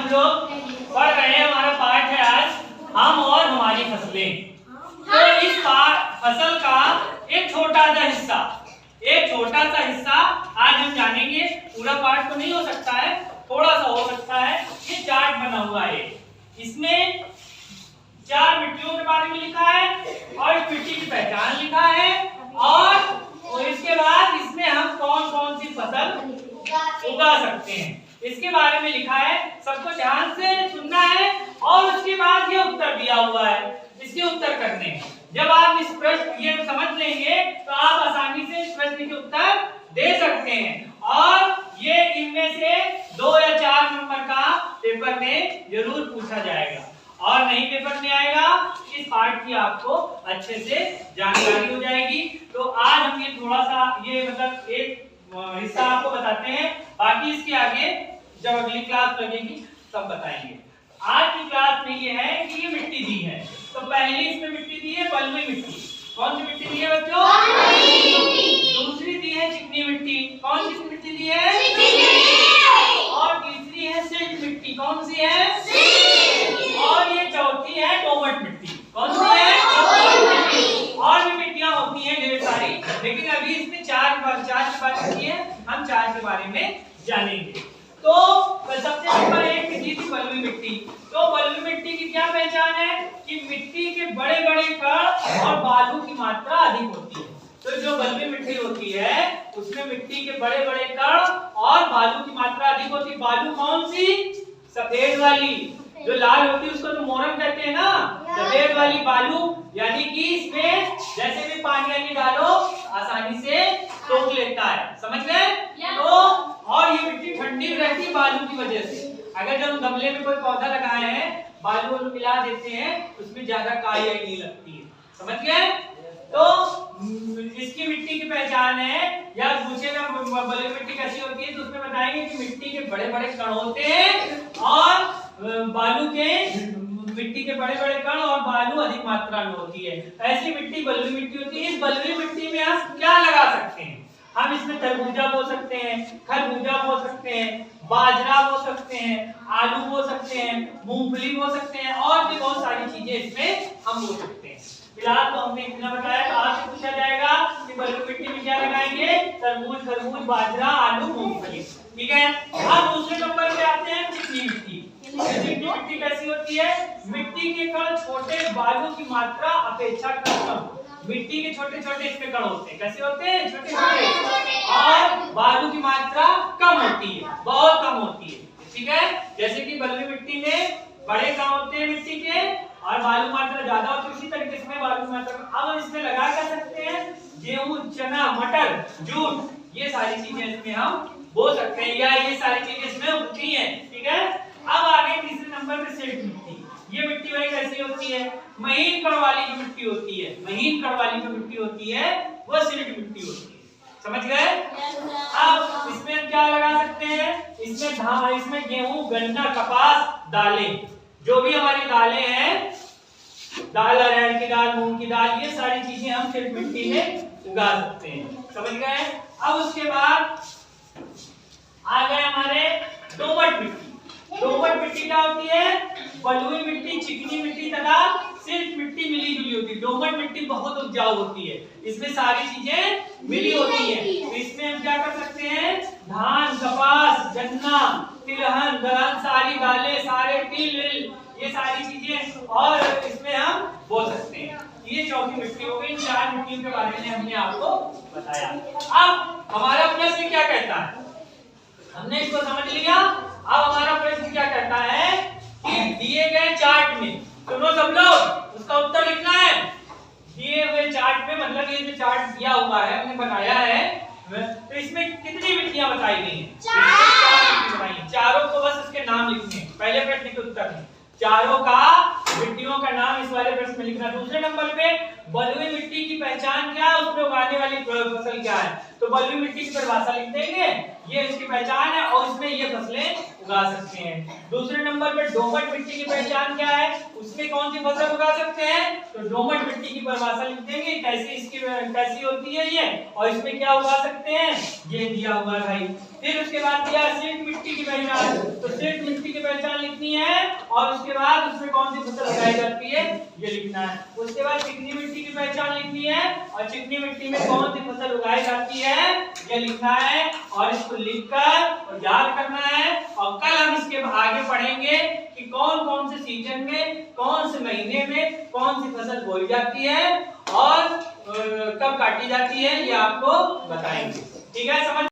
हम लोग पढ़ रहे हैं, हमारा पाठ है आज हम और हमारी फसलें। तो इस फसल का एक छोटा सा हिस्सा आज हम जानेंगे। पूरा पाठ तो नहीं हो सकता है, थोड़ा सा हो सकता है। ये चार्ट बना हुआ है, इसमें 4 मिट्टियों के बारे में लिखा है और इस मिट्टी की पहचान लिखा है और इसके बाद इसमें हम कौन कौन सी फसल उगा सकते हैं इसके बारे में लिखा है। सबको ध्यान से सुनना है और उसके बाद ये उत्तर दिया हुआ है, इसके उत्तर करने हैं। जब आप इस प्रश्न ये समझ लेंगे तो आप आसानी से इस प्रश्न के उत्तर दे सकते हैं और ये इनमें से 2 या 4 नंबर का पेपर में जरूर पूछा जाएगा और नहीं पेपर में आएगा इस पाठ की आपको अच्छे से जानकारी हो जाएगी। तो आज हम ये थोड़ा सा ये मतलब एक हिस्सा आपको बताते हैं, बाकी इसके आगे जब अगली क्लास लगेगी तब बताएंगे। आज की क्लास में ये है कि ये मिट्टी दी है, तो पहली इसमें मिट्टी दी है बलुई मिट्टी। कौन सी मिट्टी दी है बच्चों? दूसरी दी है चिकनी मिट्टी। कौन सी मिट्टी दी है? और तीसरी है सिल्ट मिट्टी। कौन सी है? और ये चौथी है दोमट मिट्टी। कौन सी है? और भी मिट्टियां होती हैं ढेर सारी, लेकिन अभी इसमें 4 की बात होती है, हम 4 के बारे में जानेंगे। तो सबसे नंबर 1 की थी बलुई मिट्टी। तो बलुई मिट्टी की क्या पहचान है कि मिट्टी के बड़े बड़े कण और बालू की मात्रा अधिक होती है। तो जो बलुई मिट्टी होती है उसमें मिट्टी के बड़े बड़े कण और बालू की मात्रा अधिक होती है। बालू कौन सी? सफेद वाली, जो लाल होती है उसको तो मोरम कहते हैं ना। सफेद वाली बालू यानी कि इसमें जैसे भी पानी आनी डालो आसानी से सोख लेता है, समझ गए? तो और ये मिट्टी ठंडी रहती है बालू की वजह से। अगर जब गमले में कोई पौधा लगाए हैं बालू मिला देते हैं उसमें ज्यादा काई नहीं लगती है, समझ गए? तो इसकी मिट्टी की पहचान है, या पूछेगा बलुई मिट्टी कैसी होती है तो उसमें बताएंगे कि मिट्टी के बड़े बड़े कण होते हैं और बालू के मिट्टी के बड़े बड़े कण और बालू अधिक मात्रा में होती है। ऐसी मिट्टी बलुई मिट्टी होती है। इस बलुई मिट्टी में हम क्या लगा सकते हैं? हम इसमें तरबूजा बो सकते हैं, खरबूजा बो सकते हैं, बाजरा बो सकते हैं, आलू बो सकते हैं, मूंगफली बो सकते हैं और भी बहुत सारी चीजें इसमें हम बो सकते हैं। फिलहाल तो हमने इतना बताया। तो आपसे पूछा जाएगा कि बलुई मिट्टी में क्या लगाएंगे? तरबूज, खरबूज, बाजरा, आलू, मूंगफली, ठीक है। अब दूसरे नंबर पे आते हैं चिकनी मिट्टी। चिकनी मिट्टी कैसी होती है? मिट्टी के कण छोटे, बालू की मात्रा अपेक्षाकृत कम। मिट्टी के छोटे छोटे इसमें कण होते हैं। कैसे होते हैं? छोटे छोटे और बालू की मात्रा कम होती है, बहुत कम होती है, ठीक है। जैसे कि बलुई मिट्टी में बड़े कण होते हैं मिट्टी के और बालू मात्रा ज्यादा होती है, उसी तरीके से बालू मात्रा। अब हम इसमें लगा कर सकते हैं गेहूं, चना, मटर, जूट, ये सारी चीजें इसमें हम बो सकते हैं या ये सारी चीजें इसमें उगती हैं, ठीक है। अब आगे तीसरे नंबर पे सिल्ट मिट्टी। ये मिट्टी भाई कैसी होती है? महीन कण वाली जो मिट्टी होती है, महीन कण वाली जो मिट्टी होती है वो सिल्ट मिट्टी होती है, समझ गए? अब इसमें हम क्या लगा सकते हैं? इसमें धान, इसमें गेहूं, गन्ना, कपास, दालें, जो भी हमारी दालें हैं, दाल, अरहर की दाल, मूंग की दाल, ये सारी चीजें हम सिल्ट मिट्टी में उगा सकते हैं, समझ गए? अब उसके बाद आ गए हमारे दोमट मिट्टी। दोमट मिट्टी क्या होती है? बलुई मिट्टी, चिकनी मिट्टी तथा सिल्ट मिट्टी मिली जुली होती है। दोमट मिट्टी बहुत उपजाऊ होती है, इसमें सारी चीजें मिली होती हैं। तो इसमें हम क्या कर सकते हैं? धान, कपास, गन्ना, तिलहन, दलहन, सारी दालें, सारे तिल, ये सारी चीजें और इसमें हम बो सकते हैं। ये चौथी मिट्टी हो गई। 4 मिट्टियों के बारे में हमने आपको बताया। अब हमारा प्रश्न क्या कहता है? हमने इसको समझ लिया। अब हमारा प्रश्न क्या कहता है कि दिए गए चार्ट में, सुनो सब लोग, उसका उत्तर लिखना है। दिए हुए चार्ट में, मतलब ये जो चार्ट दिया हुआ है हमने बनाया है, तो इसमें कितनी मिट्टियां बताई गई हैं? 4 मिट्टी बताई। चारों को बस इसके नाम लिखने हैं। पहले प्रश्न के उत्तर में चारों का मिट्टियों का नाम इस वाले प्रश्न में लिखना। दूसरे नंबर पे बलुई मिट्टी की पहचान क्या है, उसमें उगाने वाली फसल क्या है। तो बलुई मिट्टी की परिभाषा लिख देंगे, ये इसकी पहचान है और इसमें ये फसलें उगा सकते हैं। दूसरे नंबर पे दोमट मिट्टी की पहचान क्या है, उसमें कौन सी फसल उगा सकते हैं, तो दोमट मिट्टी की परिभाषा लिख देंगे, कैसी होती है ये और इसमें क्या उगा सकते हैं, ये दिया हुआ है भाई। फिर उसके बाद दिया सिल्ट मिट्टी की पहचान, तो सिल्ट मिट्टी की पहचान लिखनी है और उसके बाद उसमें कौन सी फसल उगाई जाती है ये लिखना है। उसके बाद चिकनी मिट्टी की पहचान लिखनी है और चिकनी मिट्टी में कौन सी फसल उगाई जाती है ये लिखना है और इसको लिखकर और याद करना है। और कल हम इसके आगे पढ़ेंगे कि कौन कौन से सीजन में, कौन से महीने में कौन सी फसल बोई जाती है और कब काटी जाती है, ये आपको बताएंगे। ठीक है, समझ